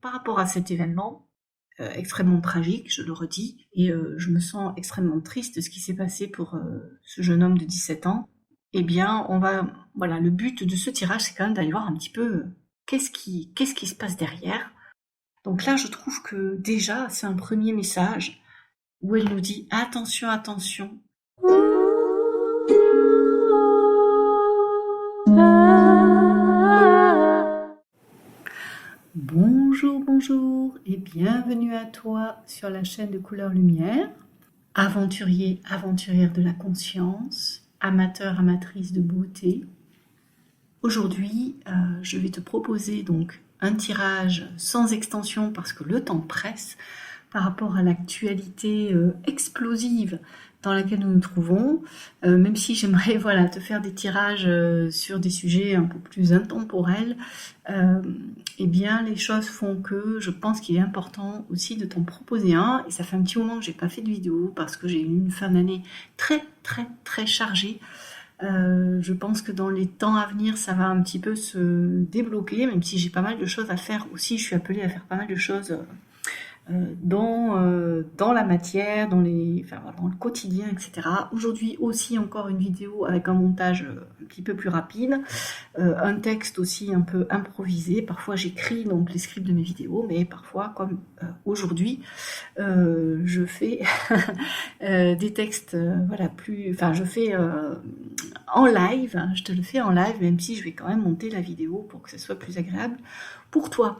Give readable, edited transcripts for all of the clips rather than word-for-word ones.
par rapport à cet événement extrêmement tragique, je le redis, et je me sens extrêmement triste de ce qui s'est passé pour ce jeune homme de 17 ans. Eh bien, voilà, le but de ce tirage, c'est quand même d'aller voir un petit peu qu'est-ce qui se passe derrière. Donc là, je trouve que déjà, c'est un premier message où elle nous dit attention, attention. Bonjour, bonjour et bienvenue à toi sur la chaîne de Couleur Lumière. Aventurier, aventurière de la conscience, amateur, amatrice de beauté. Aujourd'hui, je vais te proposer donc un tirage sans extension parce que le temps presse par rapport à l'actualité explosive dans laquelle nous nous trouvons, même si j'aimerais te faire des tirages sur des sujets un peu plus intemporels, eh bien les choses font que je pense qu'il est important aussi de t'en proposer un, et ça fait un petit moment que j'ai pas fait de vidéo parce que j'ai eu une fin d'année très très très chargée. Je pense que dans les temps à venir, ça va un petit peu se débloquer, même si j'ai pas mal de choses à faire aussi. Je suis appelée à faire pas mal de choses dans la matière, dans le quotidien, etc. Aujourd'hui aussi encore une vidéo avec un montage un petit peu plus rapide, un texte aussi un peu improvisé. Parfois j'écris donc les scripts de mes vidéos, mais parfois comme aujourd'hui, je fais des textes, je fais en live, hein, je te le fais en live, même si je vais quand même monter la vidéo pour que ce soit plus agréable pour toi.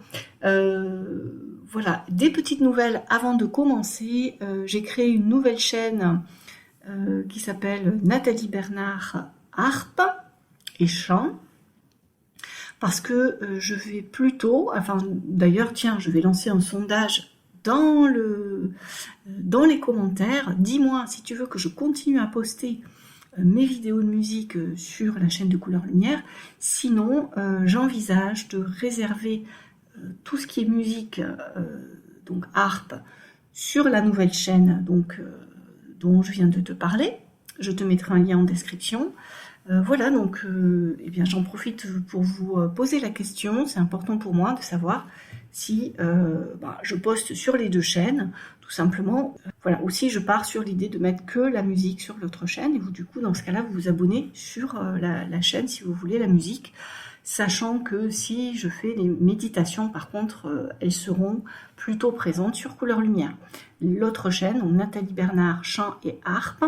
Voilà, des petites nouvelles avant de commencer. J'ai créé une nouvelle chaîne qui s'appelle Nathalie Bernard Harpe et Chant, parce que je vais plutôt, d'ailleurs, tiens, je vais lancer un sondage dans les commentaires. Dis-moi si tu veux que je continue à poster mes vidéos de musique sur la chaîne de Couleur Lumière. Sinon, j'envisage de réserver tout ce qui est musique, donc harpe, sur la nouvelle chaîne dont je viens de te parler. Je te mettrai un lien en description. Voilà, donc j'en profite pour vous poser la question. C'est important pour moi de savoir si je poste sur les deux chaînes, tout simplement. Voilà, aussi je pars sur l'idée de mettre que la musique sur l'autre chaîne, et vous, du coup, dans ce cas-là, vous vous abonnez sur la chaîne si vous voulez la musique, sachant que si je fais les méditations, par contre, elles seront plutôt présentes sur Couleur Lumière. L'autre chaîne, donc Nathalie Bernard, chant et harpe,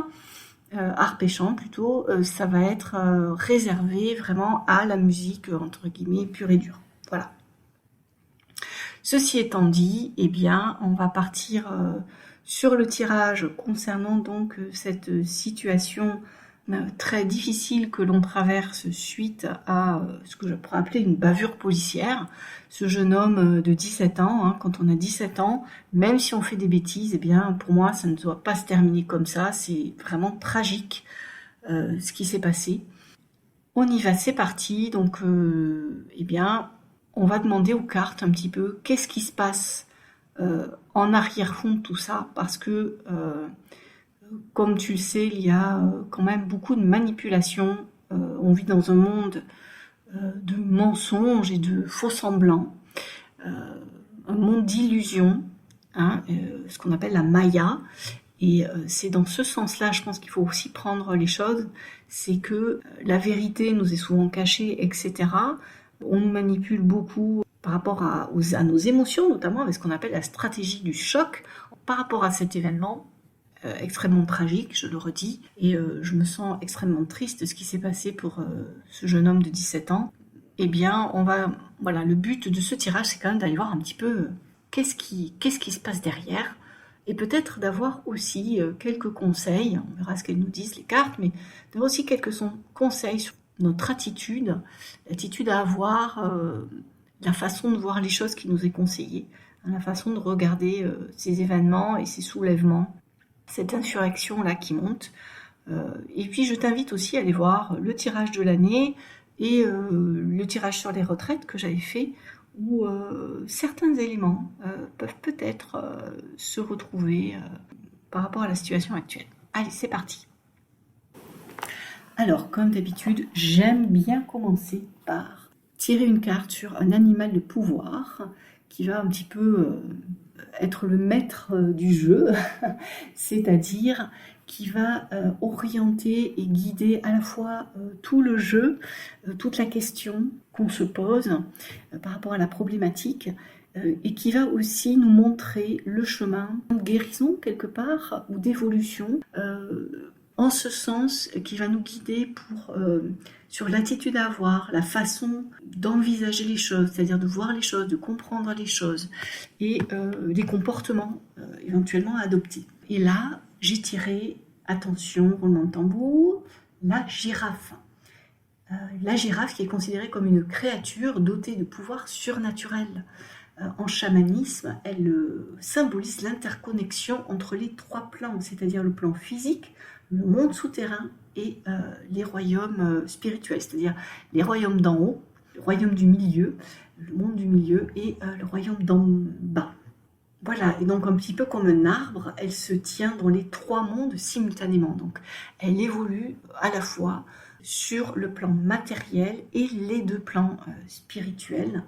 harpe et chant plutôt, ça va être réservé vraiment à la musique, entre guillemets, pure et dure. Voilà. Ceci étant dit, eh bien, on va partir sur le tirage concernant donc cette situation très difficile que l'on traverse suite à ce que je pourrais appeler une bavure policière. Ce jeune homme de 17 ans, hein, quand on a 17 ans, même si on fait des bêtises, eh bien, pour moi, ça ne doit pas se terminer comme ça. C'est vraiment tragique ce qui s'est passé. On y va, c'est parti. Donc, eh bien, on va demander aux cartes un petit peu qu'est-ce qui se passe en arrière-fond de tout ça, parce que comme tu le sais, il y a quand même beaucoup de manipulation. On vit dans un monde de mensonges et de faux-semblants, un monde d'illusions, hein, ce qu'on appelle la Maya. Et c'est dans ce sens-là, je pense qu'il faut aussi prendre les choses, c'est que la vérité nous est souvent cachée, etc. On nous manipule beaucoup par rapport à nos émotions, notamment avec ce qu'on appelle la stratégie du choc. Par rapport à cet événement extrêmement tragique, je le redis, et je me sens extrêmement triste de ce qui s'est passé pour ce jeune homme de 17 ans. Eh bien, le but de ce tirage, c'est quand même d'aller voir un petit peu qu'est-ce qui se passe derrière, et peut-être d'avoir aussi quelques conseils, on verra ce qu'elles nous disent les cartes, mais d'avoir aussi quelques conseils sur notre attitude, l'attitude à avoir, la façon de voir les choses qui nous est conseillée, hein, la façon de regarder ces événements et ces soulèvements, cette insurrection-là qui monte. Et puis je t'invite aussi à aller voir le tirage de l'année et le tirage sur les retraites que j'avais fait, où certains éléments peuvent peut-être se retrouver par rapport à la situation actuelle. Allez, c'est parti. Alors, comme d'habitude, j'aime bien commencer par tirer une carte sur un animal de pouvoir qui va un petit peu être le maître du jeu, c'est-à-dire qui va orienter et guider à la fois tout le jeu, toute la question qu'on se pose par rapport à la problématique, et qui va aussi nous montrer le chemin de guérison quelque part, ou d'évolution, en ce sens qui va nous guider sur l'attitude à avoir, la façon d'envisager les choses, c'est-à-dire de voir les choses, de comprendre les choses, et les comportements éventuellement à adopter. Et là, j'ai tiré, attention, roulement de tambour, la girafe. La girafe qui est considérée comme une créature dotée de pouvoirs surnaturels. En chamanisme, elle symbolise l'interconnexion entre les 3 plans, c'est-à-dire le plan physique, le monde souterrain et les royaumes spirituels, c'est-à-dire les royaumes d'en haut, le royaume du milieu, le monde du milieu et le royaume d'en bas. Voilà, et donc un petit peu comme un arbre, elle se tient dans les 3 mondes simultanément. Donc elle évolue à la fois sur le plan matériel et les 2 plans spirituels,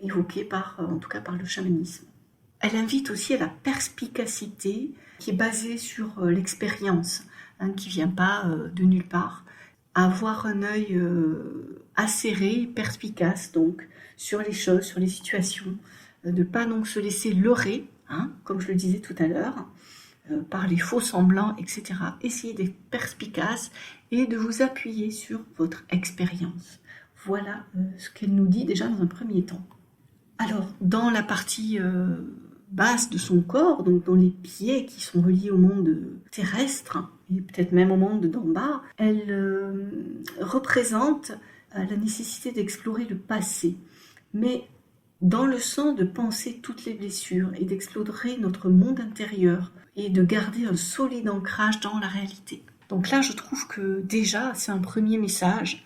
évoqués en tout cas par le chamanisme. Elle invite aussi à la perspicacité qui est basée sur l'expérience, qui ne vient pas de nulle part, à avoir un œil acéré, perspicace donc, sur les choses, sur les situations, de ne pas donc se laisser leurrer, comme je le disais tout à l'heure, par les faux semblants, etc. Essayez d'être perspicace et de vous appuyer sur votre expérience. Voilà ce qu'elle nous dit déjà dans un premier temps. Alors, dans la partie basse de son corps, donc dans les pieds qui sont reliés au monde terrestre, et peut-être même au monde d'en bas, elle représente la nécessité d'explorer le passé, mais dans le sens de penser toutes les blessures et d'explorer notre monde intérieur et de garder un solide ancrage dans la réalité. Donc là, je trouve que déjà, c'est un premier message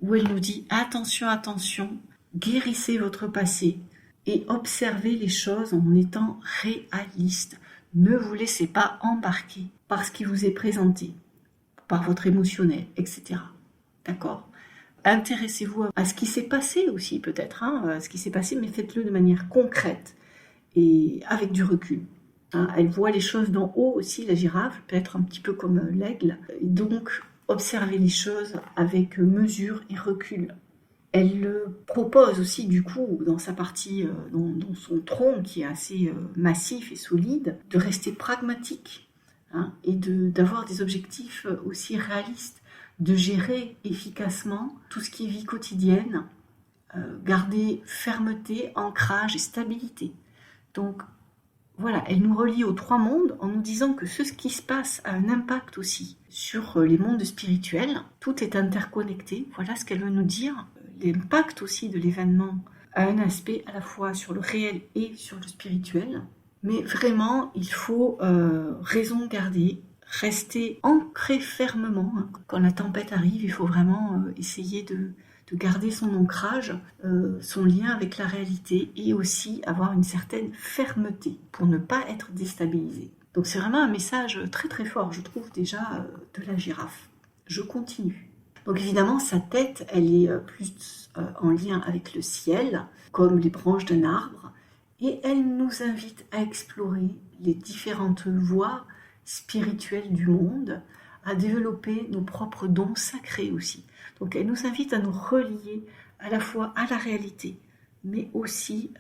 où elle nous dit « Attention, attention », guérissez votre passé et observez les choses en étant réaliste. Ne vous laissez pas embarquer par ce qui vous est présenté, par votre émotionnel, etc. D'accord ? Intéressez-vous à ce qui s'est passé aussi, peut-être, à ce qui s'est passé, mais faites-le de manière concrète et avec du recul. Elle voit les choses d'en haut aussi, la girafe, peut-être un petit peu comme l'aigle. Et donc, observez les choses avec mesure et recul. Elle propose aussi, du coup, dans sa partie, dans son tronc qui est assez massif et solide, de rester pragmatique et d'avoir des objectifs aussi réalistes, de gérer efficacement tout ce qui est vie quotidienne, garder fermeté, ancrage et stabilité. Donc, voilà, elle nous relie aux 3 mondes en nous disant que ce qui se passe a un impact aussi sur les mondes spirituels. Tout est interconnecté, voilà ce qu'elle veut nous dire. L'impact aussi de l'événement a un aspect à la fois sur le réel et sur le spirituel. Mais vraiment, il faut raison garder, rester ancré fermement. Quand la tempête arrive, il faut vraiment essayer de garder son ancrage, son lien avec la réalité et aussi avoir une certaine fermeté pour ne pas être déstabilisé. Donc c'est vraiment un message très très fort, je trouve déjà, de la girafe. Je continue. Donc évidemment, sa tête, elle est plus en lien avec le ciel, comme les branches d'un arbre, et elle nous invite à explorer les différentes voies spirituelles du monde, à développer nos propres dons sacrés aussi. Donc elle nous invite à nous relier à la fois à la réalité, mais aussi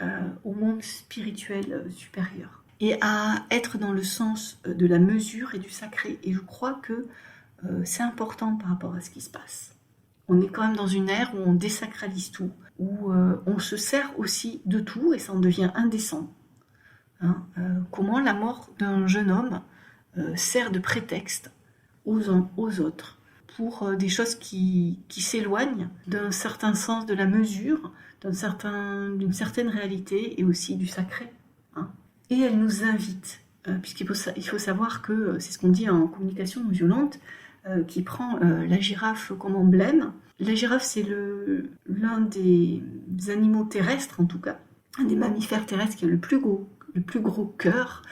au monde spirituel supérieur, et à être dans le sens de la mesure et du sacré. Et je crois que c'est important par rapport à ce qui se passe. On est quand même dans une ère où on désacralise tout, où on se sert aussi de tout et ça en devient indécent. Comment la mort d'un jeune homme sert de prétexte aux uns aux autres pour des choses qui s'éloignent d'un certain sens de la mesure, d'une certaine réalité et aussi du sacré. Et elle nous invite, puisqu'il faut savoir que c'est ce qu'on dit en communication non violente, qui prend la girafe comme emblème. La girafe, c'est l'un des animaux terrestres, en tout cas, un des mammifères terrestres qui a le plus gros cœur,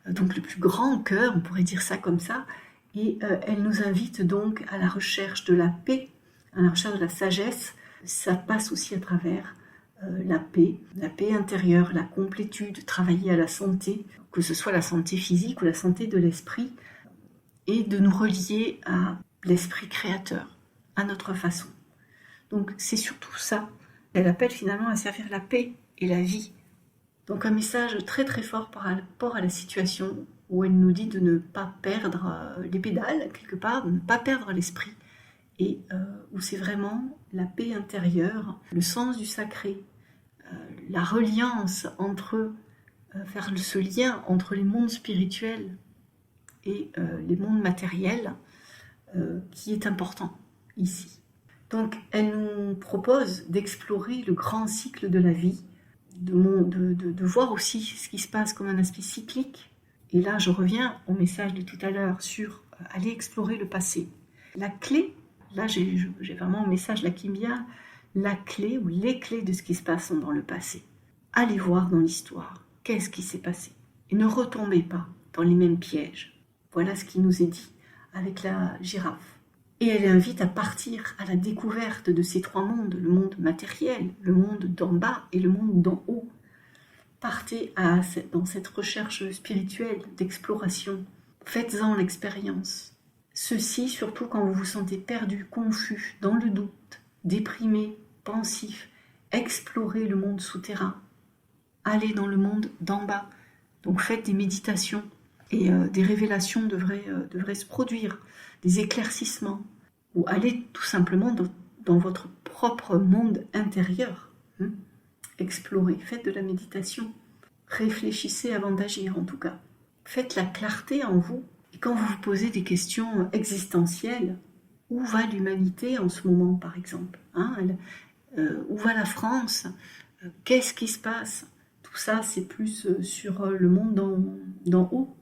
donc le plus grand cœur, on pourrait dire ça comme ça, et elle nous invite donc à la recherche de la paix, à la recherche de la sagesse. Ça passe aussi à travers la paix intérieure, la complétude, travailler à la santé, que ce soit la santé physique ou la santé de l'esprit, et de nous relier à l'esprit créateur, à notre façon. Donc c'est surtout ça. Elle appelle finalement à servir la paix et la vie. Donc un message très très fort par rapport à la situation où elle nous dit de ne pas perdre les pédales quelque part, de ne pas perdre l'esprit, et où c'est vraiment la paix intérieure, le sens du sacré, la reliance entre, faire ce lien entre les mondes spirituels et les mondes matériels qui est important ici. Donc elle nous propose d'explorer le grand cycle de la vie, de voir aussi ce qui se passe comme un aspect cyclique. Et là, je reviens au message de tout à l'heure sur aller explorer le passé. La clé, là j'ai vraiment un message là qui me vient, la clé ou les clés de ce qui se passe sont dans le passé. Allez voir dans l'histoire, qu'est-ce qui s'est passé. Et ne retombez pas dans les mêmes pièges. Voilà ce qui nous est dit avec la girafe. Et elle invite à partir à la découverte de ces trois mondes, le monde matériel, le monde d'en bas et le monde d'en haut. Partez dans cette recherche spirituelle d'exploration. Faites-en l'expérience. Ceci surtout quand vous vous sentez perdu, confus, dans le doute, déprimé, pensif. Explorez le monde souterrain. Allez dans le monde d'en bas. Donc faites des méditations et des révélations devraient se produire, des éclaircissements, ou allez tout simplement dans votre propre monde intérieur. Explorez, faites de la méditation, réfléchissez avant d'agir en tout cas. Faites la clarté en vous. Et quand vous vous posez des questions existentielles, où va l'humanité en ce moment par exemple, où va la France, qu'est-ce qui se passe? Tout ça c'est plus sur le monde d'en haut.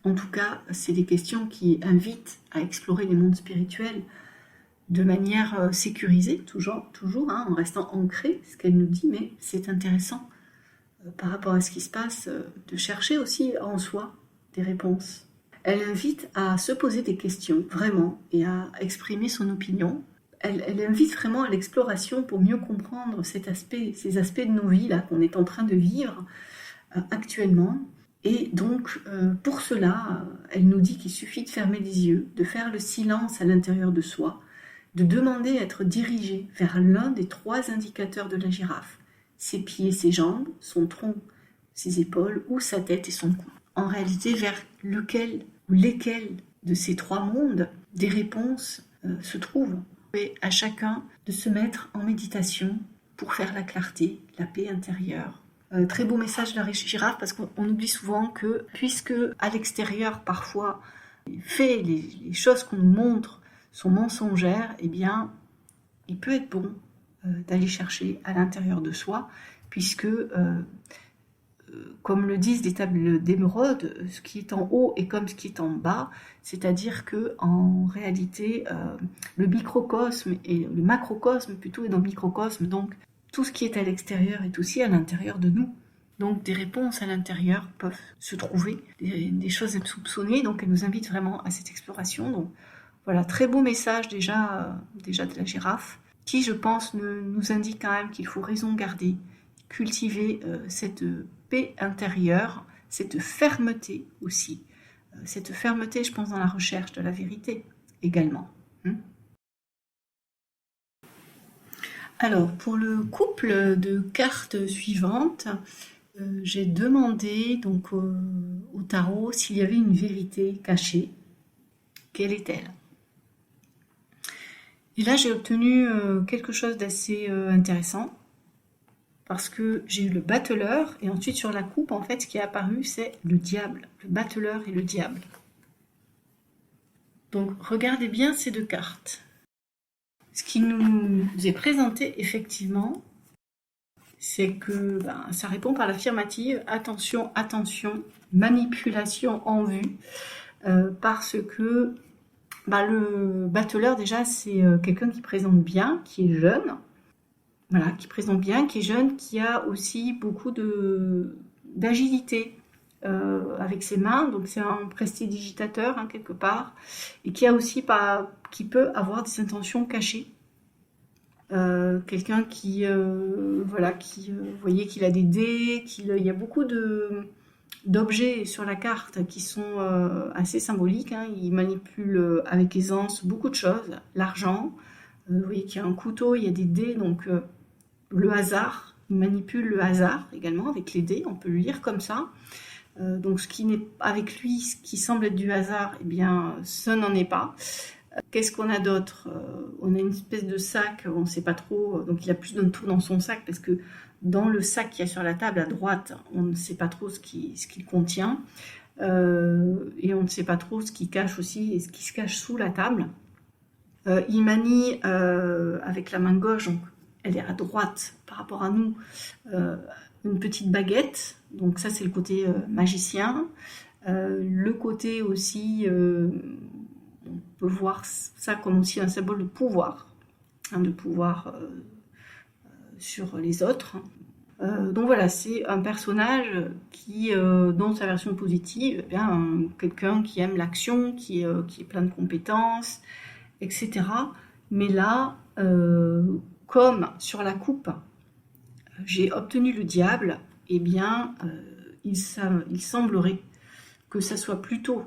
En tout cas, c'est des questions qui invitent à explorer les mondes spirituels de manière sécurisée, toujours en restant ancré, ce qu'elle nous dit, mais c'est intéressant par rapport à ce qui se passe, de chercher aussi en soi des réponses. Elle invite à se poser des questions, vraiment, et à exprimer son opinion. Elle invite vraiment à l'exploration pour mieux comprendre ces aspects de nos vies là qu'on est en train de vivre actuellement. Et donc, pour cela, elle nous dit qu'il suffit de fermer les yeux, de faire le silence à l'intérieur de soi, de demander à être dirigé vers l'un des trois indicateurs de la girafe, ses pieds, ses jambes, son tronc, ses épaules, ou sa tête et son cou. En réalité, vers lequel ou lesquels de ces trois mondes des réponses se trouvent. Et à chacun de se mettre en méditation pour faire la clarté, la paix intérieure. Très beau message de la girafe, parce qu'on oublie souvent que, puisque à l'extérieur, parfois, les choses qu'on nous montre sont mensongères, eh bien, il peut être bon d'aller chercher à l'intérieur de soi, puisque, comme le disent les tables d'émeraude, ce qui est en haut est comme ce qui est en bas, c'est-à-dire que en réalité, le microcosme et le macrocosme plutôt est dans le microcosme, donc tout ce qui est à l'extérieur est aussi à l'intérieur de nous. Donc des réponses à l'intérieur peuvent se trouver, des choses insoupçonnées, donc elle nous invite vraiment à cette exploration. Donc voilà, très beau message déjà de la girafe, qui je pense nous indique quand même qu'il faut raison garder, cultiver cette paix intérieure, cette fermeté aussi. Cette fermeté, je pense, dans la recherche de la vérité également. Alors, pour le couple de cartes suivantes, j'ai demandé donc au tarot s'il y avait une vérité cachée. Quelle est-elle? Et là, j'ai obtenu quelque chose d'assez intéressant, parce que j'ai eu le battleur, et ensuite sur la coupe, en fait, ce qui est apparu, c'est le diable, le battleur et le diable. Donc, regardez bien ces deux cartes. Ce qui nous est présenté, effectivement, c'est que ça répond par l'affirmative. Attention, attention, manipulation en vue, parce que le battleur, déjà, c'est quelqu'un qui présente bien, qui est jeune, voilà, qui présente bien, qui est jeune, qui a aussi beaucoup d'agilité avec ses mains, donc c'est un prestidigitateur quelque part, et qui a aussi qui peut avoir des intentions cachées. Quelqu'un qui, voilà, qui, vous voyez qu'il a des dés, il y a beaucoup d'objets sur la carte qui sont assez symboliques, hein. Il manipule avec aisance beaucoup de choses, l'argent, vous voyez qu'il y a un couteau, il y a des dés, donc le hasard, il manipule le hasard également avec les dés, on peut le lire comme ça. Donc ce qui n'est avec lui, ce qui semble être du hasard, eh bien ce n'en est pas. Qu'est-ce qu'on a d'autre? On a une espèce de sac, on ne sait pas trop, donc il a plus d'un tout dans son sac, parce que dans le sac qu'il y a sur la table à droite, on ne sait pas trop ce qu'il contient, et on ne sait pas trop ce qu'il cache aussi, et ce qui se cache sous la table. Il manie avec la main gauche, donc elle est à droite par rapport à nous, une petite baguette, donc ça c'est le côté magicien. Le côté aussi, on peut voir ça comme aussi un symbole de pouvoir, hein, de pouvoir sur les autres. Donc voilà, c'est un personnage qui, dans sa version positive, eh bien, quelqu'un qui aime l'action, qui est plein de compétences, etc. Mais là, comme sur la coupe, j'ai obtenu le diable, eh bien, il semblerait que ça soit plutôt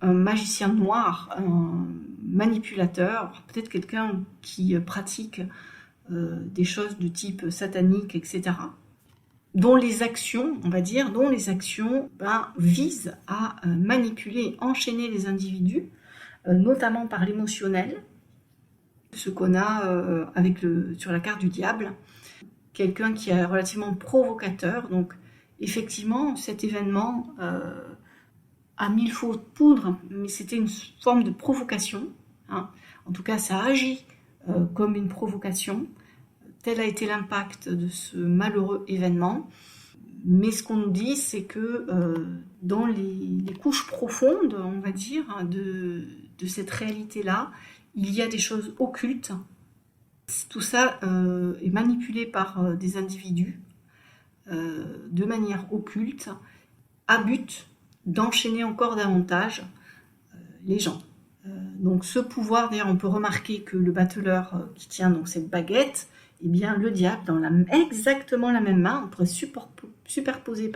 un magicien noir, un manipulateur, peut-être quelqu'un qui pratique des choses de type satanique, etc., dont les actions, on va dire, visent à manipuler, enchaîner les individus, notamment par l'émotionnel, ce qu'on a sur la carte du diable, quelqu'un qui est relativement provocateur. Donc effectivement, cet événement a mis le faux de poudre, mais c'était une forme de provocation, hein. En tout cas, ça agit comme une provocation. Tel a été l'impact de ce malheureux événement. Mais ce qu'on nous dit, c'est que dans les couches profondes, on va dire, hein, de cette réalité-là, il y a des choses occultes. Tout ça est manipulé par des individus de manière occulte, à but d'enchaîner encore davantage les gens. Donc ce pouvoir, d'ailleurs, on peut remarquer que le battleur qui tient donc cette baguette, eh bien le diable, dans exactement la même main, on pourrait superposer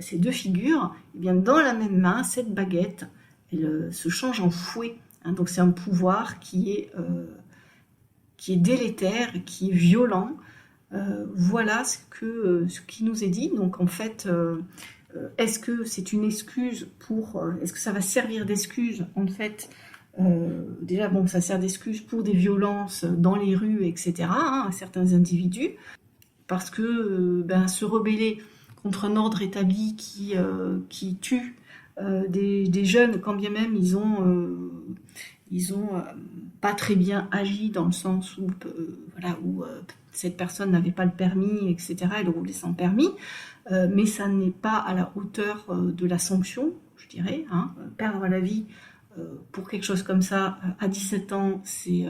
ces deux figures, eh bien dans la même main, cette baguette, elle se change en fouet, hein. Donc c'est un pouvoir qui est délétère, qui est violent. Voilà ce qui nous est dit. Donc en fait, est-ce que c'est une excuse est-ce que ça va servir d'excuse en fait? Déjà, bon, ça sert d'excuse pour des violences dans les rues, etc., hein, à certains individus, parce que se rebeller contre un ordre établi qui tue des jeunes, quand bien même ils ont pas très bien agi, dans le sens où cette personne n'avait pas le permis, etc., elle roulait sans permis, mais ça n'est pas à la hauteur de la sanction, je dirais, hein. Perdre la vie pour quelque chose comme ça à 17 ans, c'est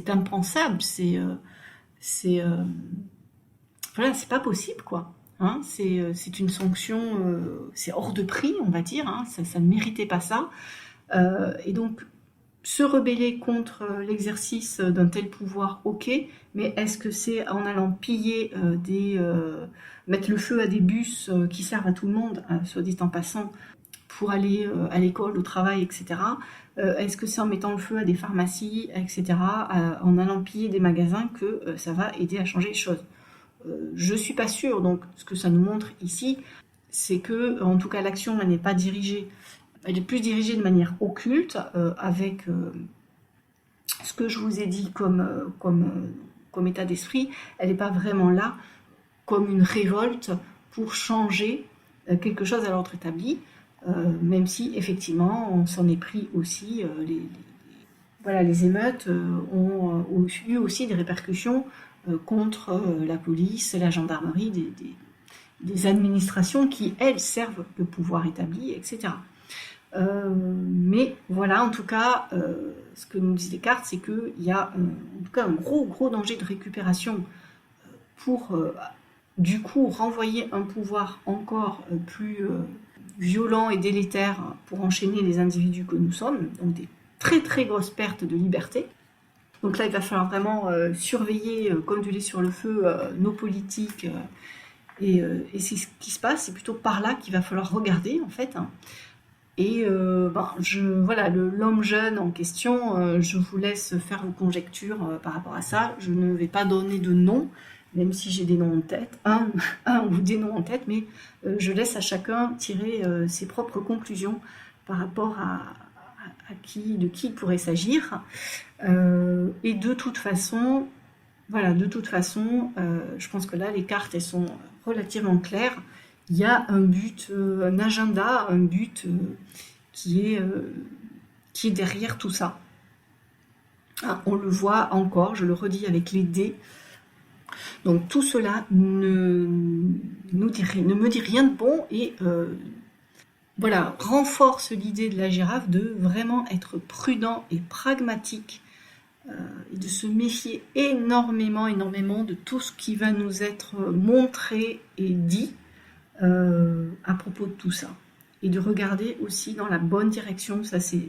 impensable, c'est pas possible, quoi, hein. C'est une sanction, c'est hors de prix, on va dire, hein. Ça ne méritait pas ça. Et donc se rebeller contre l'exercice d'un tel pouvoir, ok, mais est-ce que c'est en allant piller mettre le feu à des bus qui servent à tout le monde, soit dit en passant, pour aller à l'école, au travail, etc. Est-ce que c'est en mettant le feu à des pharmacies, etc., en allant piller des magasins que ça va aider à changer les choses? Je suis pas sûre. Donc ce que ça nous montre ici, c'est que, en tout cas, l'action n'est pas dirigée. Elle est plus dirigée de manière occulte, avec ce que je vous ai dit comme état d'esprit. Elle n'est pas vraiment là comme une révolte pour changer quelque chose à l'ordre établi, même si effectivement on s'en est pris aussi. Les émeutes ont eu aussi des répercussions contre la police, la gendarmerie, des administrations qui, elles, servent le pouvoir établi, etc. Mais voilà, en tout cas, ce que nous disent les cartes, c'est qu'il y a en tout cas un gros danger de récupération pour du coup renvoyer un pouvoir encore plus violent et délétère pour enchaîner les individus que nous sommes, donc des très grosses pertes de liberté. Donc là, il va falloir vraiment surveiller, comme du lait sur le feu, nos politiques et c'est ce qui se passe. C'est plutôt par là qu'il va falloir regarder, en fait, hein. Et voilà, l'homme jeune en question, je vous laisse faire vos conjectures par rapport à ça. Je ne vais pas donner de nom, même si j'ai des noms en tête, un ou des noms en tête, mais je laisse à chacun tirer ses propres conclusions par rapport de qui il pourrait s'agir. Et de toute façon, voilà, je pense que là, les cartes, elles sont relativement claires. Il y a un but, un agenda, un but qui est derrière tout ça. Ah, on le voit encore, je le redis avec les dés. Donc tout cela ne me dit rien de bon et voilà, renforce l'idée de la girafe de vraiment être prudent et pragmatique et de se méfier énormément de tout ce qui va nous être montré et dit à propos de tout ça. Et de regarder aussi dans la bonne direction, ça c'est...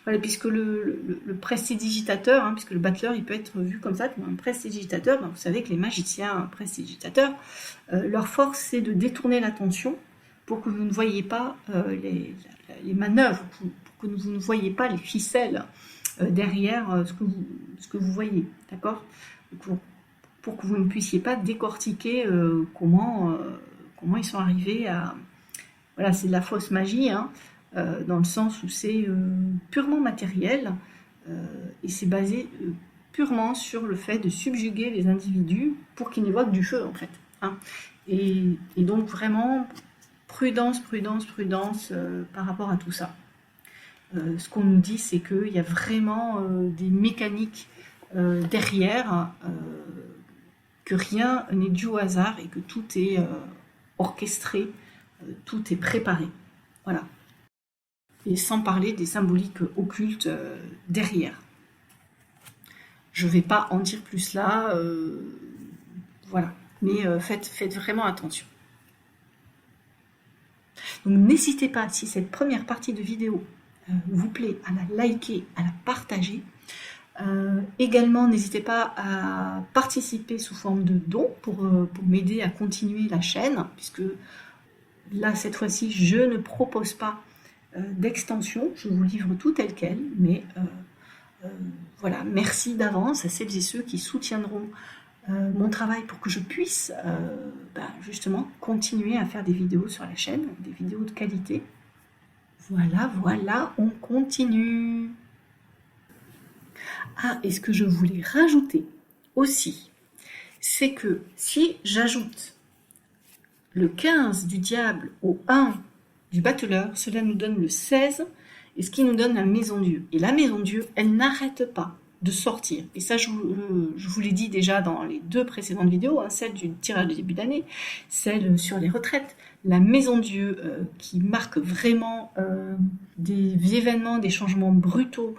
Voilà, puisque le prestidigitateur, hein, puisque le battleur il peut être vu comme ça, comme un prestidigitateur, ben vous savez que les magiciens prestidigitateurs, leur force c'est de détourner l'attention pour que vous ne voyez pas les manœuvres, pour que vous ne voyez pas les ficelles derrière ce que vous voyez, d'accord, pour que vous ne puissiez pas décortiquer comment ils sont arrivés à... Voilà, c'est de la fausse magie, hein, dans le sens où c'est purement matériel et c'est basé purement sur le fait de subjuguer les individus pour qu'ils n'y voient que du feu, en fait, hein. Et donc vraiment, prudence par rapport à tout ça. Ce qu'on nous dit, c'est qu'il y a vraiment des mécaniques derrière, que rien n'est dû au hasard et que tout est orchestré, tout est préparé. Voilà. Et sans parler des symboliques occultes derrière. Je ne vais pas en dire plus là, voilà. Mais faites vraiment attention. Donc n'hésitez pas, si cette première partie de vidéo vous plaît, à la liker, à la partager. Également, n'hésitez pas à participer sous forme de dons pour m'aider à continuer la chaîne, puisque là, cette fois-ci, je ne propose pas d'extension, je vous livre tout tel quel, mais voilà, merci d'avance à celles et ceux qui soutiendront mon travail pour que je puisse justement continuer à faire des vidéos sur la chaîne, des vidéos de qualité. Voilà, on continue. Ah, et ce que je voulais rajouter aussi, c'est que si j'ajoute le 15 du diable au 1 du battleur, cela nous donne le 16, et ce qui nous donne la maison Dieu. Et la maison Dieu, elle n'arrête pas de sortir. Et ça, je vous l'ai dit déjà dans les 2 précédentes vidéos, hein, celle du tirage de début d'année, celle sur les retraites. La maison Dieu qui marque vraiment des événements, des changements brutaux,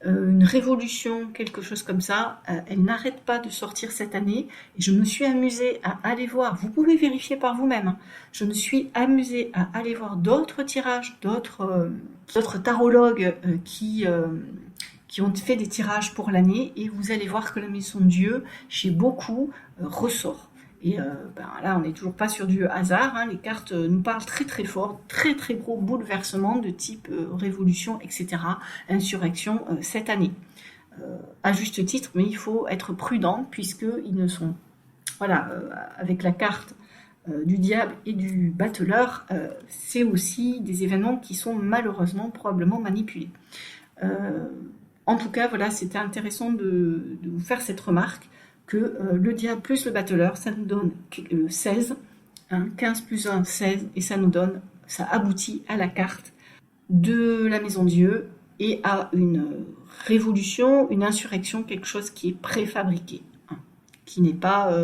une révolution, quelque chose comme ça, elle n'arrête pas de sortir cette année. Et je me suis amusée à aller voir, vous pouvez vérifier par vous-même, hein, je me suis amusée à aller voir d'autres tirages, d'autres tarologues qui ont fait des tirages pour l'année, et vous allez voir que la maison de Dieu, chez beaucoup, ressort. Et là, on n'est toujours pas sur du hasard, hein, les cartes nous parlent très fort, très gros bouleversements de type révolution, etc., insurrection cette année. À juste titre, mais il faut être prudent, puisqu'ils ne sont... Voilà, avec la carte du diable et du battleur, c'est aussi des événements qui sont malheureusement probablement manipulés. En tout cas, voilà, c'était intéressant de vous faire cette remarque, que le diable plus le battleur, ça nous donne 16, hein, 15 plus 1, 16, et ça aboutit à la carte de la maison Dieu et à une révolution, une insurrection, quelque chose qui est préfabriqué, hein, qui n'est pas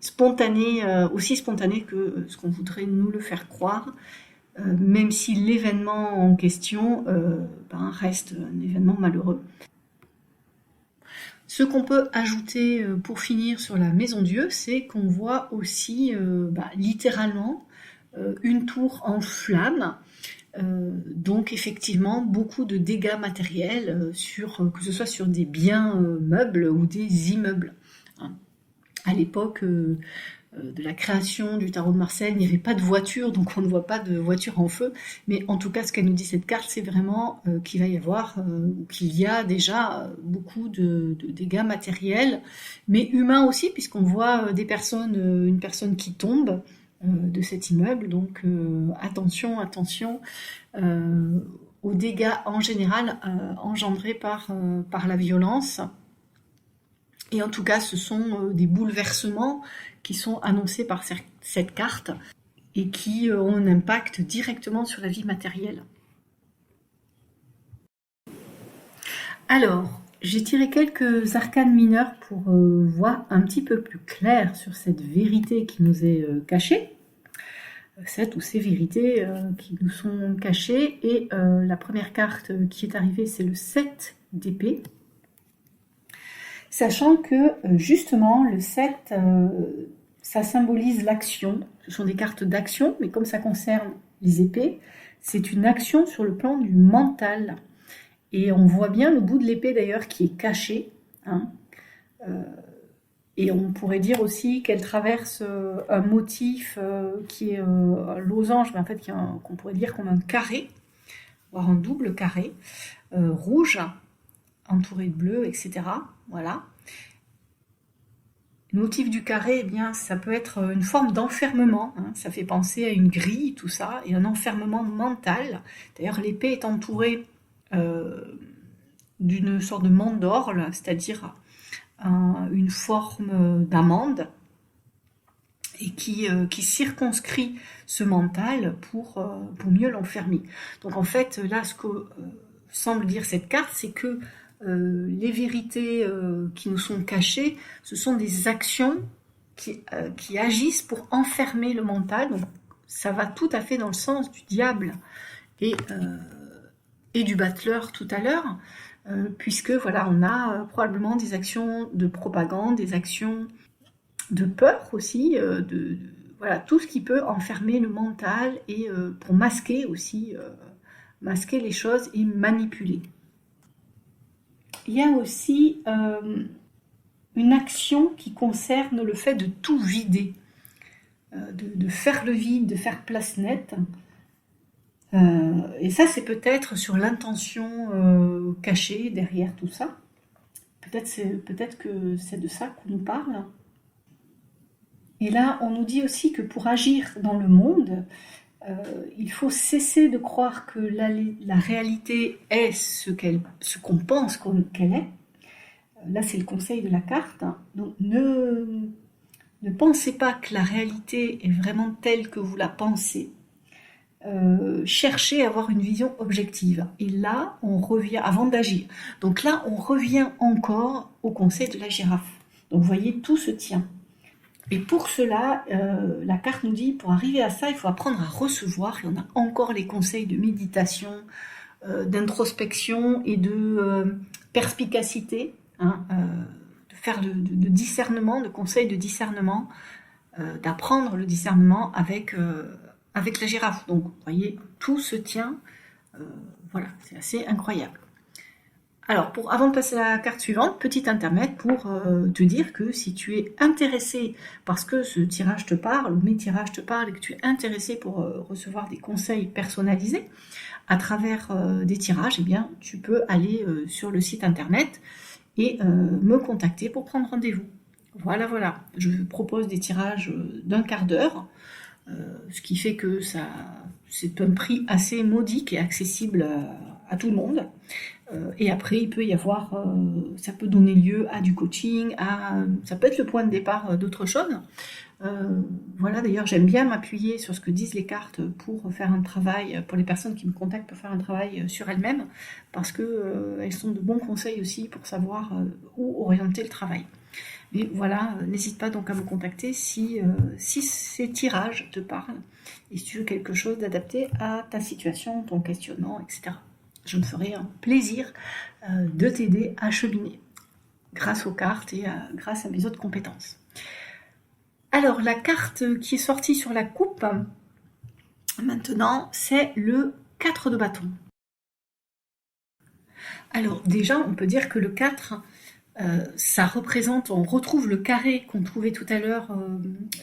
spontané, aussi spontané que ce qu'on voudrait nous le faire croire, même si l'événement en question reste un événement malheureux. Ce qu'on peut ajouter pour finir sur la maison Dieu, c'est qu'on voit aussi littéralement une tour en flammes. Donc effectivement, beaucoup de dégâts matériels, que ce soit sur des biens meubles ou des immeubles. Hein. À l'époque de la création du tarot de Marseille, il n'y avait pas de voiture, donc on ne voit pas de voiture en feu. Mais en tout cas, ce qu'elle nous dit cette carte, c'est vraiment qu'il va y avoir, qu'il y a déjà beaucoup de dégâts matériels, mais humains aussi, puisqu'on voit des personnes, une personne qui tombe de cet immeuble. Donc attention, attention aux dégâts en général engendrés par la violence. Et en tout cas, ce sont des bouleversements qui sont annoncés par cette carte et qui ont un impact directement sur la vie matérielle. Alors, j'ai tiré quelques arcanes mineurs pour voir un petit peu plus clair sur cette vérité qui nous est cachée. Cette ou ces vérités qui nous sont cachées. Et la première carte qui est arrivée, c'est le 7 d'épée. Sachant que justement le 7, ça symbolise l'action. Ce sont des cartes d'action, mais comme ça concerne les épées, c'est une action sur le plan du mental. Et on voit bien le bout de l'épée d'ailleurs qui est caché. Hein. Et on pourrait dire aussi qu'elle traverse un motif qui est un losange, mais en fait qu'on pourrait dire comme un carré, voire un double carré, rouge, entouré de bleu, etc. Voilà. Le motif du carré, eh bien, ça peut être une forme d'enfermement. Hein. Ça fait penser à une grille, tout ça, et un enfermement mental. D'ailleurs, l'épée est entourée d'une sorte de mandorle, c'est-à-dire une forme d'amande, et qui circonscrit ce mental pour mieux l'enfermer. Donc en fait, là, ce que semble dire cette carte, c'est que les vérités qui nous sont cachées, ce sont des actions qui agissent pour enfermer le mental. Donc, ça va tout à fait dans le sens du diable et du battleur tout à l'heure, puisque voilà, on a probablement des actions de propagande, des actions de peur aussi, voilà, tout ce qui peut enfermer le mental et pour masquer aussi, masquer les choses et manipuler. Il y a aussi une action qui concerne le fait de tout vider, de faire le vide, de faire place nette. Et ça, c'est peut-être sur l'intention cachée derrière tout ça. Peut-être que c'est de ça qu'on nous parle. Et là, on nous dit aussi que pour agir dans le monde, il faut cesser de croire que la réalité est ce qu'on pense qu'elle est. Là, c'est le conseil de la carte. Donc, ne pensez pas que la réalité est vraiment telle que vous la pensez. Cherchez à avoir une vision objective. Et là, on revient, avant d'agir. Donc là, on revient encore au conseil de la girafe. Donc, vous voyez, tout se tient. Et pour cela, la carte nous dit, pour arriver à ça, il faut apprendre à recevoir. Et on a encore les conseils de méditation, d'introspection et de perspicacité, hein, de faire de discernement, de conseils de discernement, d'apprendre le discernement avec la girafe. Donc, vous voyez, tout se tient. Voilà, c'est assez incroyable. Alors, avant de passer à la carte suivante, petit intermède pour te dire que si tu es intéressé parce que ce tirage te parle, ou mes tirages te parlent, et que tu es intéressé pour recevoir des conseils personnalisés à travers des tirages, eh bien, tu peux aller sur le site internet et me contacter pour prendre rendez-vous. Voilà. Je propose des tirages d'un quart d'heure, ce qui fait que c'est un prix assez modique et accessible à tout le monde. Et après, il peut y avoir, ça peut donner lieu à du coaching, ça peut être le point de départ d'autre chose. Voilà, d'ailleurs, j'aime bien m'appuyer sur ce que disent les cartes pour faire un travail, pour les personnes qui me contactent pour faire un travail sur elles-mêmes, parce que elles sont de bons conseils aussi pour savoir où orienter le travail. Mais voilà, n'hésite pas donc à me contacter si ces tirages te parlent et si tu veux quelque chose d'adapté à ta situation, ton questionnement, etc. Je me ferai un plaisir de t'aider à cheminer grâce aux cartes et grâce à mes autres compétences. Alors, la carte qui est sortie sur la coupe, Maintenant, c'est le 4 de bâton. Alors déjà, on peut dire que le 4, ça représente, on retrouve le carré qu'on trouvait tout à l'heure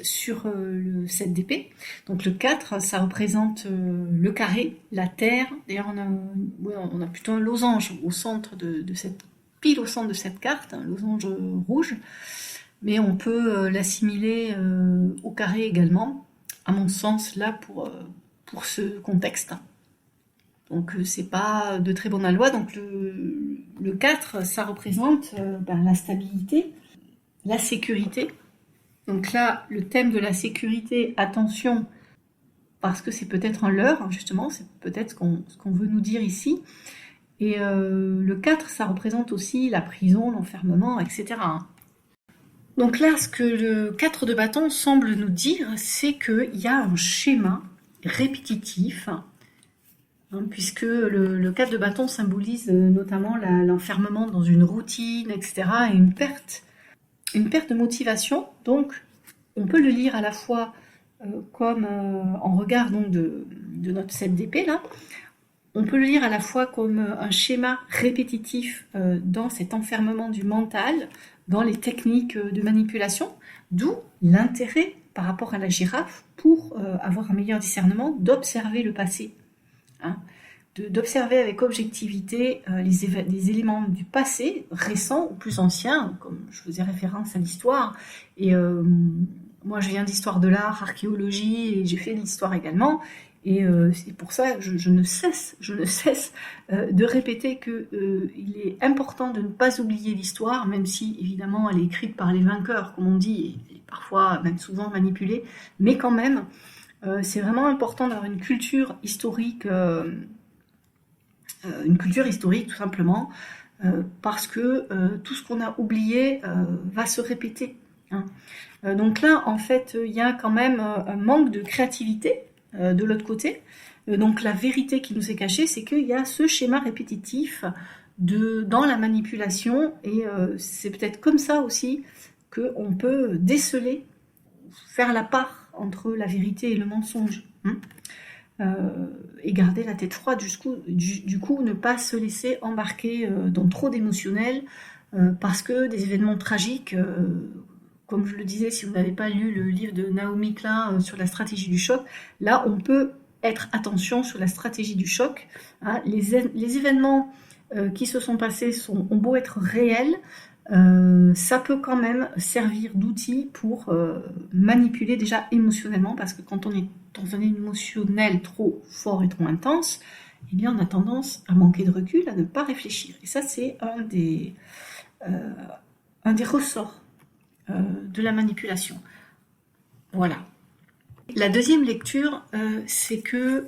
sur le 7 d'épée. Donc le 4, ça représente le carré, la terre. D'ailleurs, on a plutôt un losange au centre de cette pile au centre de cette carte, un losange rouge. Mais on peut l'assimiler au carré également, à mon sens, là, pour ce contexte. Donc c'est pas de très bon aloi. Donc le 4, ça représente la stabilité, la sécurité. Donc là, le thème de la sécurité, attention, parce que c'est peut-être un leurre, justement, c'est peut-être ce qu'on veut nous dire ici. Et le 4, ça représente aussi la prison, l'enfermement, etc. Donc là, ce que le 4 de bâton semble nous dire, c'est qu'il y a un schéma répétitif, puisque le 4 de bâton symbolise notamment l'enfermement dans une routine, etc., et une perte de motivation. Donc, on peut le lire à la fois comme en regard donc, de notre 7 d'épée, là. On peut le lire à la fois comme un schéma répétitif dans cet enfermement du mental, dans les techniques de manipulation, d'où l'intérêt par rapport à la girafe pour avoir un meilleur discernement, d'observer le passé. D'observer avec objectivité les éléments du passé, récents ou plus anciens, comme je faisais référence à l'histoire. Et moi, je viens d'histoire de l'art, archéologie, et j'ai fait l'histoire également. Et c'est pour ça que je ne cesse de répéter qu'il est important de ne pas oublier l'histoire, même si évidemment elle est écrite par les vainqueurs, comme on dit, et parfois même souvent manipulée, mais quand même, c'est vraiment important d'avoir une culture historique tout simplement, parce que tout ce qu'on a oublié va se répéter. Donc là, en fait, il y a quand même un manque de créativité de l'autre côté. Donc la vérité qui nous est cachée, c'est qu'il y a ce schéma répétitif dans la manipulation, et c'est peut-être comme ça aussi qu'on peut déceler, faire la part entre la vérité et le mensonge. Et garder la tête froide du coup, ne pas se laisser embarquer dans trop d'émotionnel, parce que des événements tragiques, comme je le disais, si vous n'avez pas lu le livre de Naomi Klein sur la stratégie du choc, là on peut être attention sur la stratégie du choc. Les événements qui se sont passés ont beau être réels, ça peut quand même servir d'outil pour manipuler déjà émotionnellement, parce que quand on est dans un émotionnel trop fort et trop intense, eh bien on a tendance à manquer de recul, à ne pas réfléchir. Et ça, c'est un des ressorts de la manipulation. Voilà. La deuxième lecture, c'est que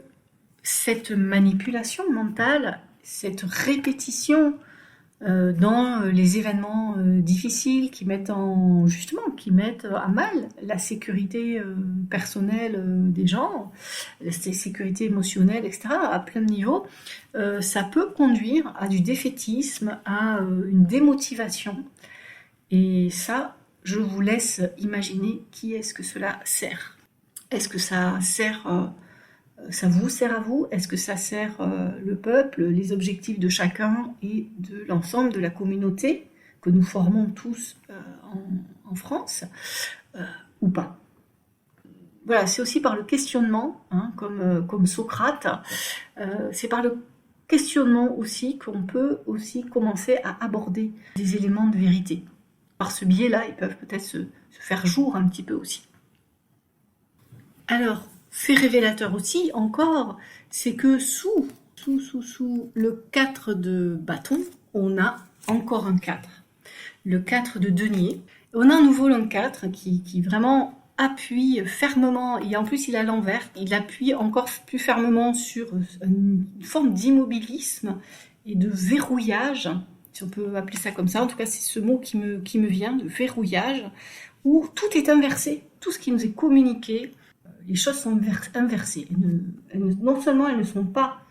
cette manipulation mentale, cette répétition dans les événements difficiles qui mettent à mal la sécurité personnelle des gens, la sécurité émotionnelle, etc., à plein de niveaux, ça peut conduire à du défaitisme, à une démotivation. Et ça, je vous laisse imaginer qui est-ce que cela sert. Est-ce que ça sert... ça vous sert à vous? Est-ce que ça sert le peuple, les objectifs de chacun et de l'ensemble de la communauté que nous formons tous en France, ou pas? Voilà, c'est aussi par le questionnement, comme Socrate, c'est par le questionnement aussi qu'on peut aussi commencer à aborder des éléments de vérité. Par ce biais-là, ils peuvent peut-être se faire jour un petit peu aussi. Alors, fait révélateur aussi, encore, c'est que sous le 4 de bâton, on a encore un 4. Le 4 de denier. On a à nouveau un 4 qui vraiment appuie fermement, et en plus il est à l'envers, il appuie encore plus fermement sur une forme d'immobilisme et de verrouillage, si on peut appeler ça comme ça. En tout cas, c'est ce mot qui me vient, de verrouillage, où tout est inversé, tout ce qui nous est communiqué, les choses sont inversées. Non seulement elles ne sont pas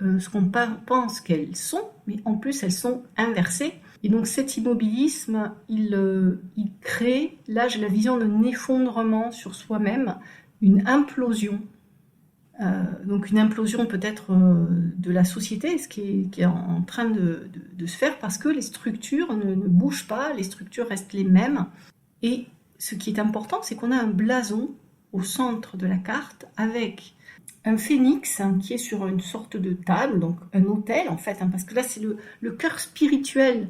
ce qu'on pense qu'elles sont, mais en plus elles sont inversées. Et donc cet immobilisme, il crée, là j'ai la vision d'un effondrement sur soi-même, une implosion Donc une implosion peut-être de la société, ce qui est en train de se faire, parce que les structures ne bougent pas, les structures restent les mêmes. Et ce qui est important, c'est qu'on a un blason au centre de la carte avec un phénix qui est sur une sorte de table, donc un autel en fait, parce que là c'est le cœur spirituel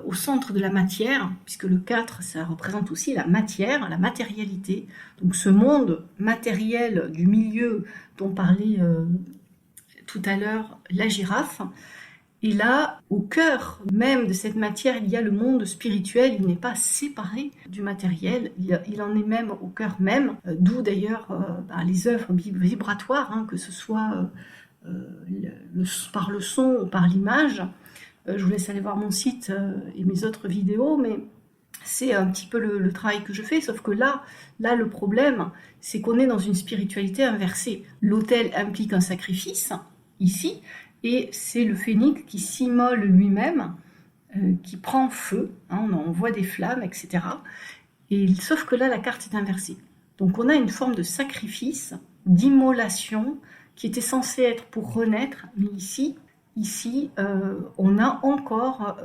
au centre de la matière, puisque le 4 ça représente aussi la matière, la matérialité, donc ce monde matériel du milieu dont parlait tout à l'heure la girafe. Et là, au cœur même de cette matière, il y a le monde spirituel, il n'est pas séparé du matériel, il en est même au cœur même, d'où d'ailleurs les œuvres vibratoires, que ce soit par le son ou par l'image. Je vous laisse aller voir mon site et mes autres vidéos, mais c'est un petit peu le travail que je fais, sauf que là le problème, c'est qu'on est dans une spiritualité inversée. L'autel implique un sacrifice, ici, et c'est le phénix qui s'immole lui-même, qui prend feu, on voit des flammes, etc. Sauf que là, la carte est inversée. Donc on a une forme de sacrifice, d'immolation, qui était censée être pour renaître, mais ici on a encore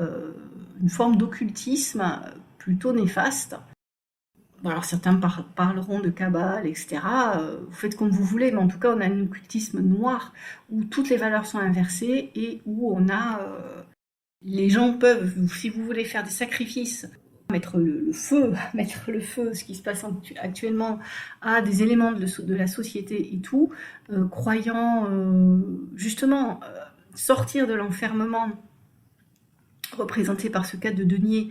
une forme d'occultisme plutôt néfaste. Bon, alors certains parleront de Kabbale, etc. Vous faites comme vous voulez, mais en tout cas, on a un occultisme noir où toutes les valeurs sont inversées et où on a... les gens peuvent, si vous voulez faire des sacrifices, mettre le feu, ce qui se passe actuellement, à des éléments de la société et tout, croyant justement sortir de l'enfermement représenté par ce 4 de denier,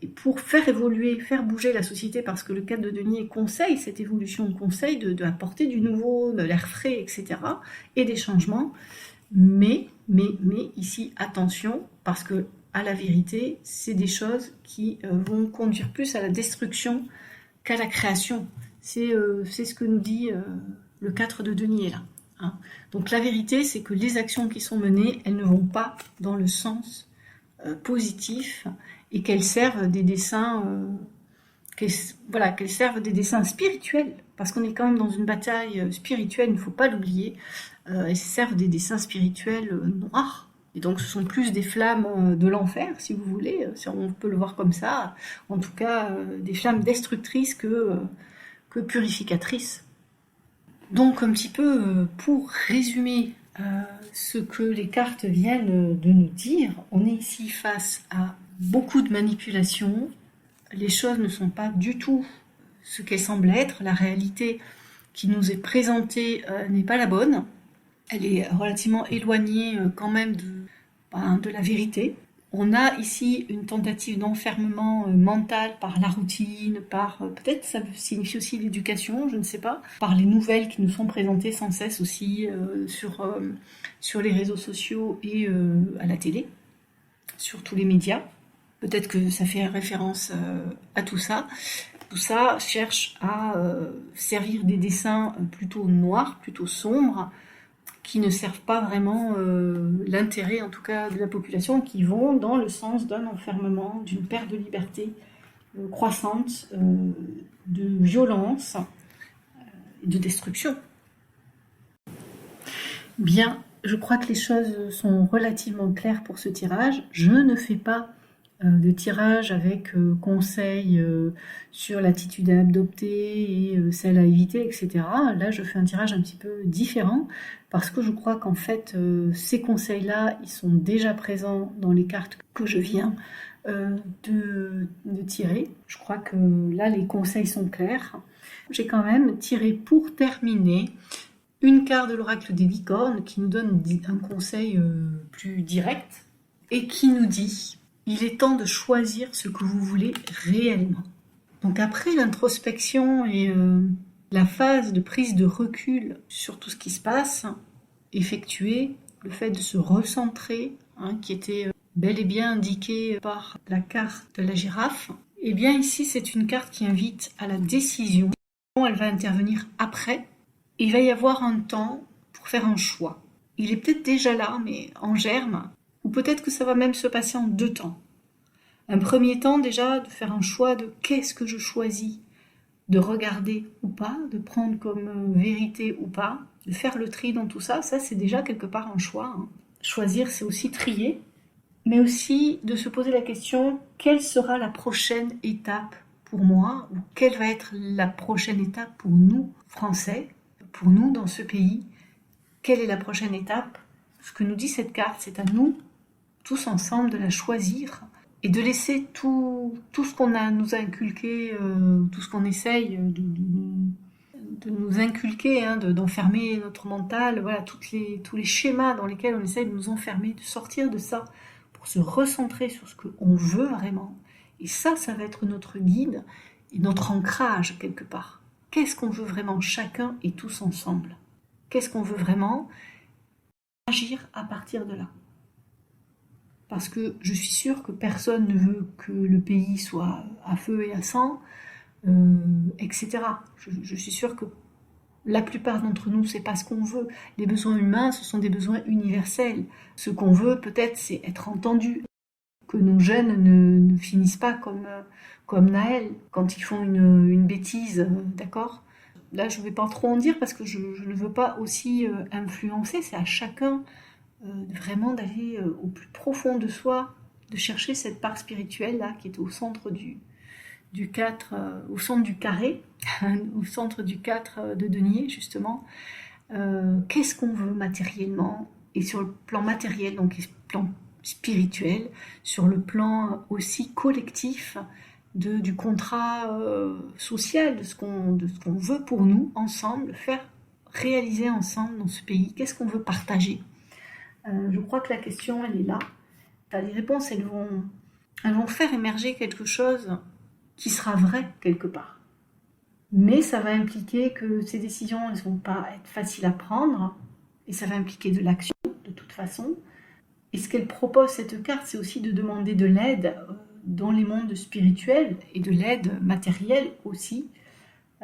et pour faire évoluer, faire bouger la société, parce que le 4 de denier conseille cette évolution, conseille d'apporter du nouveau, de l'air frais, etc., et des changements. Mais ici, attention, parce que à la vérité, c'est des choses qui vont conduire plus à la destruction qu'à la création. C'est ce que nous dit le 4 de denier, là. Donc la vérité, c'est que les actions qui sont menées, elles ne vont pas dans le sens positif, et qu'elles servent des desseins qu'elles servent des desseins spirituels, parce qu'on est quand même dans une bataille spirituelle, il ne faut pas l'oublier. Elles servent des desseins spirituels noirs, et donc ce sont plus des flammes de l'enfer, si vous voulez, si on peut le voir comme ça, en tout cas des flammes destructrices que purificatrices. Donc un petit peu pour résumer ce que les cartes viennent de nous dire, on est ici face à beaucoup de manipulations, les choses ne sont pas du tout ce qu'elles semblent être, la réalité qui nous est présentée n'est pas la bonne, elle est relativement éloignée quand même de la vérité. On a ici une tentative d'enfermement mental par la routine, peut-être ça signifie aussi l'éducation, je ne sais pas, par les nouvelles qui nous sont présentées sans cesse aussi sur les réseaux sociaux et à la télé, sur tous les médias. Peut-être que ça fait référence à tout ça. Tout ça cherche à servir des dessins plutôt noirs, plutôt sombres, qui ne servent pas vraiment l'intérêt, en tout cas, de la population, qui vont dans le sens d'un enfermement, d'une perte de liberté croissante, de violence et de destruction. Bien, je crois que les choses sont relativement claires pour ce tirage. Je ne fais pas de tirage avec conseils sur l'attitude à adopter et celle à éviter, etc. Là, je fais un tirage un petit peu différent parce que je crois qu'en fait, ces conseils-là, ils sont déjà présents dans les cartes que je viens de tirer. Je crois que là, les conseils sont clairs. J'ai quand même tiré pour terminer une carte de l'oracle des licornes qui nous donne un conseil plus direct et qui nous dit: il est temps de choisir ce que vous voulez réellement. Donc après l'introspection et la phase de prise de recul sur tout ce qui se passe, effectuée, le fait de se recentrer, qui était bel et bien indiqué par la carte de la girafe, et bien ici c'est une carte qui invite à la décision. Elle va intervenir après. Il va y avoir un temps pour faire un choix. Il est peut-être déjà là, mais en germe, ou peut-être que ça va même se passer en 2 temps. Un premier temps déjà de faire un choix de qu'est-ce que je choisis de regarder ou pas, de prendre comme vérité ou pas, de faire le tri dans tout ça, ça c'est déjà quelque part un choix. Hein. Choisir, c'est aussi trier, mais aussi de se poser la question, quelle sera la prochaine étape pour moi, ou quelle va être la prochaine étape pour nous, Français, pour nous dans ce pays, quelle est la prochaine étape? Ce que nous dit cette carte, c'est à nous, tous ensemble, de la choisir et de laisser tout ce qu'on nous a inculqué, tout ce qu'on essaye de nous inculquer, hein, d'enfermer notre mental, voilà, tous les schémas dans lesquels on essaye de nous enfermer, de sortir de ça pour se recentrer sur ce qu'on veut vraiment. Et ça va être notre guide et notre ancrage quelque part. Qu'est-ce qu'on veut vraiment chacun et tous ensemble? Qu'est-ce qu'on veut vraiment? Agir à partir de là. Parce que je suis sûre que personne ne veut que le pays soit à feu et à sang, etc. Je suis sûre que la plupart d'entre nous, c'est pas ce qu'on veut. Les besoins humains, ce sont des besoins universels. Ce qu'on veut, peut-être, c'est être entendu. Que nos jeunes ne finissent pas comme Naël, quand ils font une bêtise, d'accord? Là, je ne vais pas trop en dire parce que je ne veux pas aussi influencer. C'est à chacun vraiment d'aller au plus profond de soi, de chercher cette part spirituelle là qui est au centre du 4, au centre du carré, au centre du 4 de denier justement. Qu'est-ce qu'on veut matériellement? Et sur le plan matériel, donc le plan spirituel, sur le plan aussi collectif du contrat social, de ce qu'on veut pour nous, ensemble, faire réaliser ensemble dans ce pays. Qu'est-ce qu'on veut partager? Je crois que la question, elle est là. Les réponses, elles vont faire émerger quelque chose qui sera vrai quelque part. Mais ça va impliquer que ces décisions, elles ne vont pas être faciles à prendre, et ça va impliquer de l'action, de toute façon. Et ce qu'elle propose, cette carte, c'est aussi de demander de l'aide dans les mondes spirituels, et de l'aide matérielle aussi,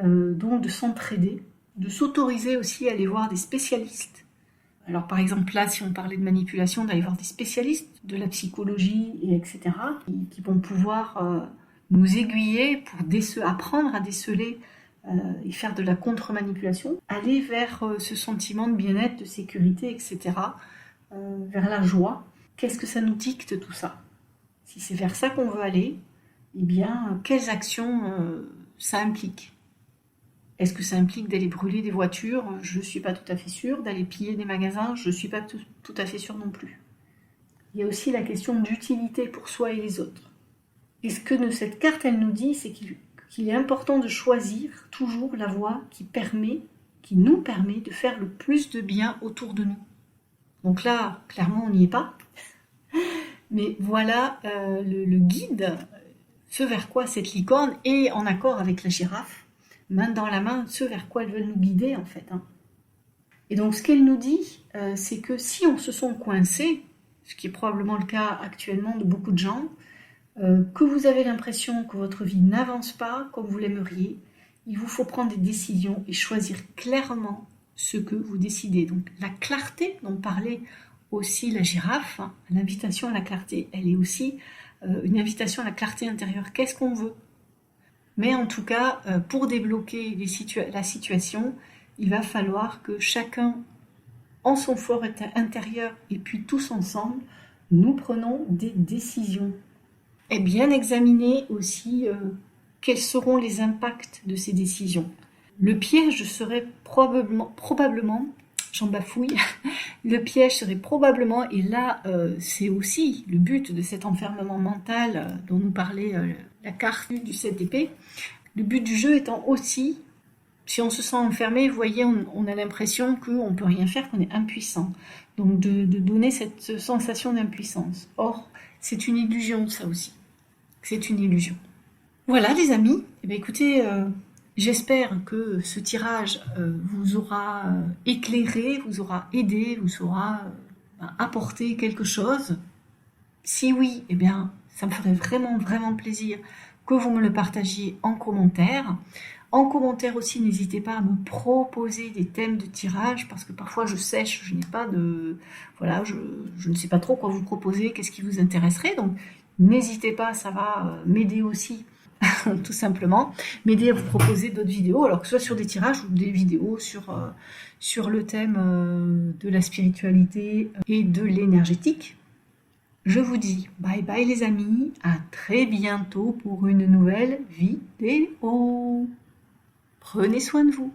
donc de s'entraider, de s'autoriser aussi à aller voir des spécialistes. Alors par exemple là, si on parlait de manipulation, d'aller voir des spécialistes de la psychologie, etc., qui vont pouvoir nous aiguiller pour apprendre à déceler et faire de la contre-manipulation, aller vers ce sentiment de bien-être, de sécurité, etc., vers la joie. Qu'est-ce que ça nous dicte tout ça? Si c'est vers ça qu'on veut aller, eh bien, quelles actions ça implique? Est-ce que ça implique d'aller brûler des voitures? Je ne suis pas tout à fait sûre. D'aller piller des magasins? Je ne suis pas tout à fait sûre non plus. Il y a aussi la question d'utilité pour soi et les autres. Et ce que cette carte, elle nous dit, c'est qu'il est important de choisir toujours la voie qui nous permet de faire le plus de bien autour de nous. Donc là, clairement, on n'y est pas. Mais voilà le guide, ce vers quoi cette licorne est en accord avec la girafe, main dans la main, ce vers quoi elles veulent nous guider en fait. Hein. Et donc ce qu'elle nous dit, c'est que si on se sent coincé, ce qui est probablement le cas actuellement de beaucoup de gens, que vous avez l'impression que votre vie n'avance pas comme vous l'aimeriez, il vous faut prendre des décisions et choisir clairement ce que vous décidez. Donc la clarté dont parlait aussi la girafe, hein, l'invitation à la clarté, elle est aussi une invitation à la clarté intérieure. Qu'est-ce qu'on veut? Mais en tout cas, pour débloquer la situation, il va falloir que chacun, en son fort intérieur, et puis tous ensemble, nous prenons des décisions. Et bien examiner aussi quels seront les impacts de ces décisions. Le piège serait probablement, j'en bafouille, le piège serait probablement, et là c'est aussi le but de cet enfermement mental dont nous parlait la carte du 7 d'épée, le but du jeu étant aussi, si on se sent enfermé, vous voyez, on a l'impression qu'on ne peut rien faire, qu'on est impuissant. Donc de donner cette sensation d'impuissance. Or, c'est une illusion ça aussi. C'est une illusion. Voilà les amis, eh bien, écoutez, j'espère que ce tirage vous aura éclairé, vous aura aidé, vous aura apporté quelque chose. Si oui, eh bien, ça me ferait vraiment, vraiment plaisir que vous me le partagiez en commentaire. En commentaire aussi, n'hésitez pas à me proposer des thèmes de tirage, parce que parfois je sèche, je n'ai pas de... Voilà, je ne sais pas trop quoi vous proposer, qu'est-ce qui vous intéresserait. Donc, n'hésitez pas, ça va m'aider aussi tout simplement, m'aider à vous proposer d'autres vidéos, alors que ce soit sur des tirages ou des vidéos sur le thème de la spiritualité et de l'énergétique. Je vous dis bye bye les amis, à très bientôt pour une nouvelle vidéo. Prenez soin de vous.